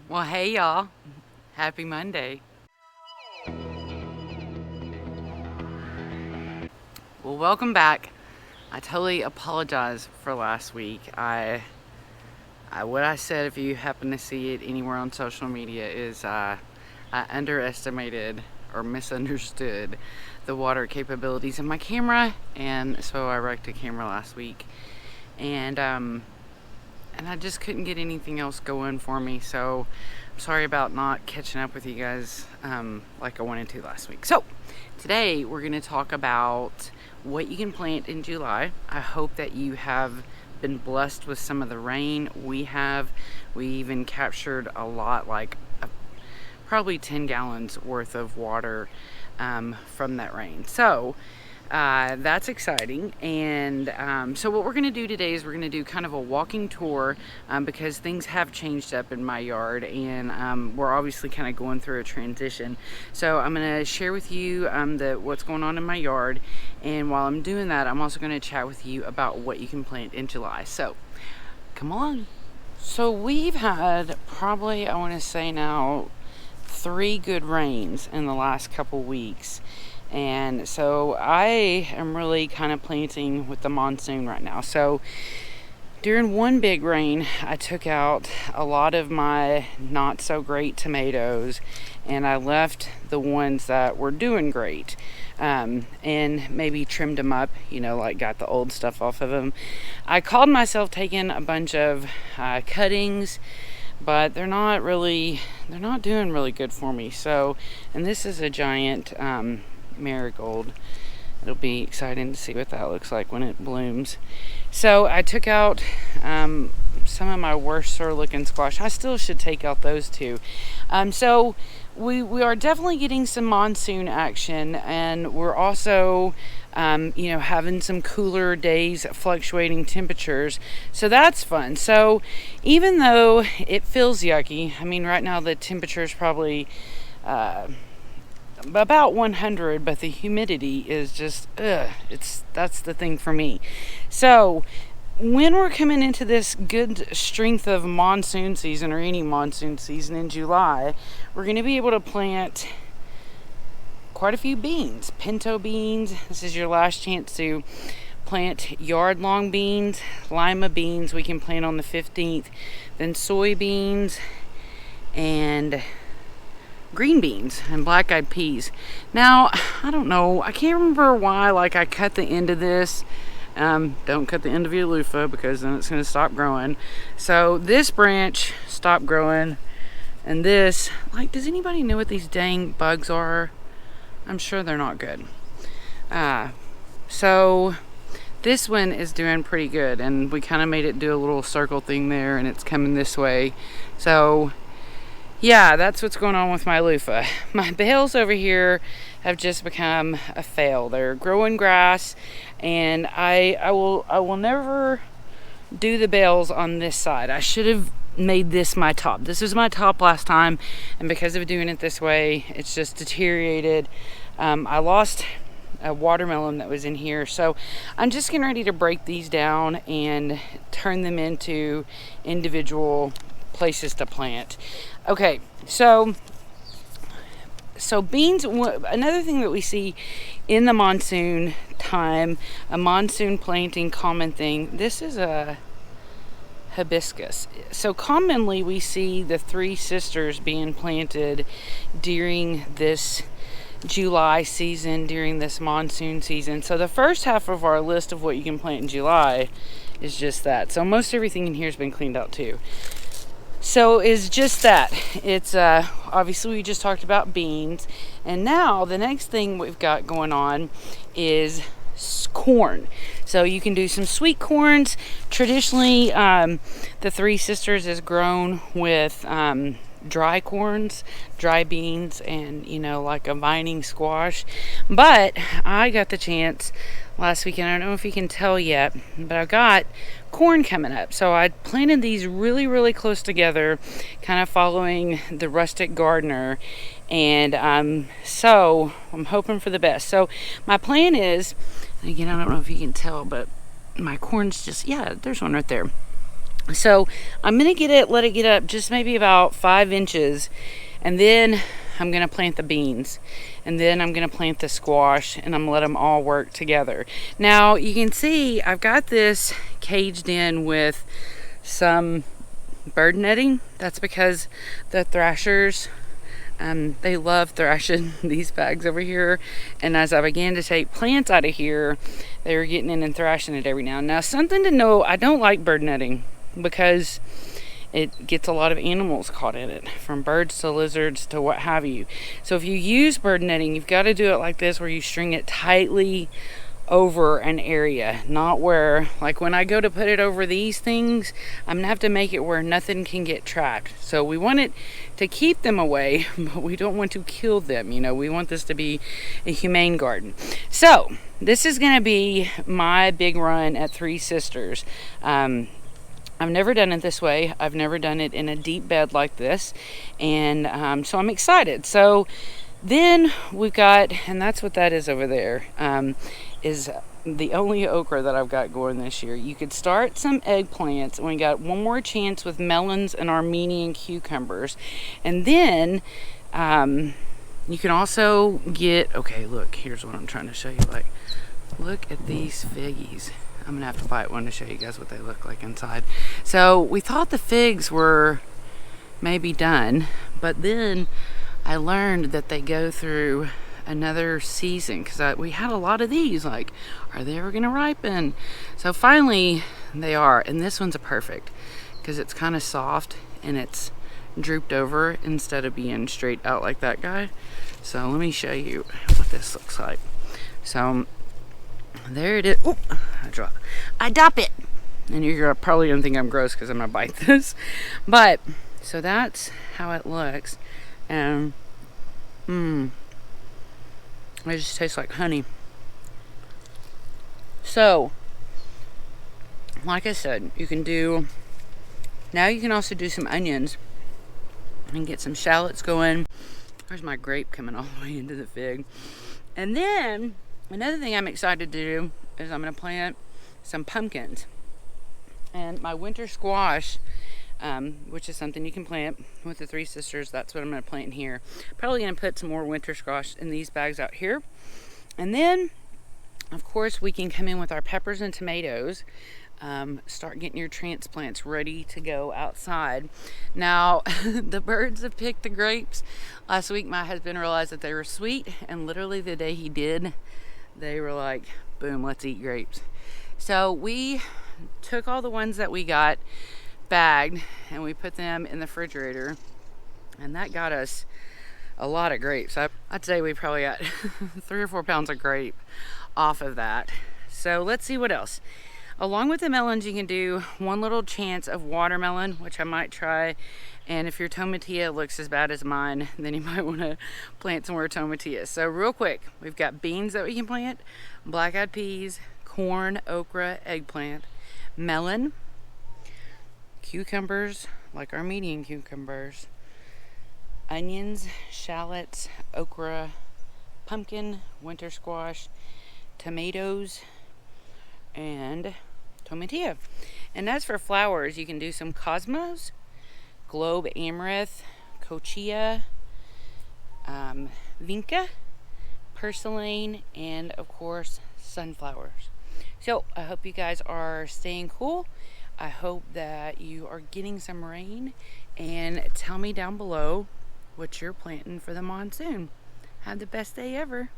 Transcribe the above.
Well, hey y'all. Happy Monday. Well, welcome back. I totally apologize for last week. What I said, if you happen to see it anywhere on social media, is I underestimated or misunderstood the water capabilities of my camera, and so I wrecked a camera last week, and I just couldn't get anything else going for me. So I'm sorry about not catching up with you guys like I wanted to last week. So today we're going to talk about what you can plant in July. I hope that you have been blessed with some of the rain we have. We even captured a lot, like probably 10 gallons worth of water from that rain. So that's exciting. And so what we're going to do today is we're going to do kind of a walking tour because things have changed up in my yard, and we're obviously kind of going through a transition. So I'm going to share with you what's going on in my yard, and while I'm doing that, I'm also going to chat with you about what you can plant in July. So come along. So we've had probably, I want to say now, 3 good rains in the last couple weeks. And so I am really kind of planting with the monsoon right now. So during one big rain, I took out a lot of my not so great tomatoes, and I left the ones that were doing great, and maybe trimmed them up, like got the old stuff off of them. I called myself taking a bunch of cuttings, but they're not doing really good for me. So, and this is a giant marigold. It'll be exciting to see what that looks like when it blooms. So I took out some of my worst looking squash. I still should take out those too. So we are definitely getting some monsoon action, and we're also having some cooler days, fluctuating temperatures. So that's fun. So even though it feels yucky, I mean, right now the temperature is probably about 100, but the humidity is just that's the thing for me. So when we're coming into this good strength of monsoon season, or any monsoon season in July, we're going to be able to plant quite a few beans. Pinto beans. This is your last chance to plant yard long beans. Lima beans we can plant on the 15th. Then soybeans and green beans and black-eyed peas. Now, I don't know, I can't remember why I cut the end of this. Don't cut the end of your loofah, because then it's going to stop growing. So this branch stopped growing, and this, does anybody know what these dang bugs are? I'm sure they're not good. So this one is doing pretty good, and we kind of made it do a little circle thing there, and it's coming this way. So yeah, that's what's going on with my loofah. My bales over here have just become a fail. They're growing grass, and I will never do the bales on this side. I should have made this my top. This was my top last time, and because of doing it this way, it's just deteriorated. I lost a watermelon that was in here, so I'm just getting ready to break these down and turn them into individual places to plant. Okay, so beans, another thing that we see in the monsoon time, a monsoon planting common thing, this is a hibiscus. So commonly we see the 3 sisters being planted during this July season, during this monsoon season. So the first half of our list of what you can plant in July is just that. So most everything in here has been cleaned out too. So it's just that. It's obviously we just talked about beans, and now the next thing we've got going on is corn. So you can do some sweet corns. Traditionally, the 3 sisters is grown with dry corns, dry beans, and like a vining squash. But I got the chance last weekend. I don't know if you can tell yet, but I've got corn coming up. So I planted these really, really close together, kind of following the rustic gardener. And so I'm hoping for the best. So my plan is, again, I don't know if you can tell, but my corn's just, yeah, there's one right there. So I'm gonna let it get up just maybe about 5 inches, and then I'm gonna plant the beans, and then I'm gonna plant the squash, and I'm gonna let them all work together. Now you can see I've got this caged in with some bird netting. That's because the thrashers, they love thrashing these bags over here, and as I began to take plants out of here, they were getting in and thrashing it every now and now. Something to know, I don't like bird netting because it gets a lot of animals caught in it, from birds to lizards to what have you. So if you use bird netting, you've got to do it like this, where you string it tightly over an area, not where, like when I go to put it over these things, I'm gonna have to make it where nothing can get trapped. So we want it to keep them away, but we don't want to kill them. You know, we want this to be a humane garden. So this is gonna be my big run at Three Sisters. I've never done it this way. I've never done it in a deep bed like this, and so I'm excited. So then we've got, and that's what that is over there, is the only okra that I've got going this year. You could start some eggplants, and we got one more chance with melons and Armenian cucumbers. And then you can also get, okay, look, here's what I'm trying to show you. Like, look at these figgies. I'm gonna have to bite one to show you guys what they look like inside. So we thought the figs were maybe done, but then I learned that they go through another season, because we had a lot of these, like, are they ever gonna ripen? So finally they are, and this one's a perfect, because it's kind of soft and it's drooped over instead of being straight out like that guy. So let me show you what this looks like. So there it is. Oh, I drop it, and you're probably gonna think I'm gross because I'm gonna bite this, but so that's how it looks. And it just tastes like honey. So like I said, you can also do some onions and get some shallots going. There's my grape coming all the way into the fig. And then another thing I'm excited to do is I'm going to plant some pumpkins. And my winter squash, which is something you can plant with the Three Sisters, that's what I'm going to plant in here. Probably going to put some more winter squash in these bags out here. And then, of course, we can come in with our peppers and tomatoes. Start getting your transplants ready to go outside. Now, the birds have picked the grapes. Last week, my husband realized that they were sweet, and literally the day he did, they were like, boom, let's eat grapes. So we took all the ones that we got bagged, and we put them in the refrigerator, and that got us a lot of grapes. I'd say we probably got 3 or 4 pounds of grape off of that. So let's see what else. Along with the melons, you can do one little chance of watermelon, which I might try. And if your tomatilla looks as bad as mine, then you might want to plant some more tomatillas. So real quick, we've got beans that we can plant, black-eyed peas, corn, okra, eggplant, melon, cucumbers, like Armenian cucumbers, onions, shallots, okra, pumpkin, winter squash, tomatoes, and tomatilla. And as for flowers, you can do some cosmos, globe amaranth, cochia, vinca, purslane, and of course sunflowers. So I hope you guys are staying cool. I hope that you are getting some rain, and tell me down below what you're planting for the monsoon. Have the best day ever.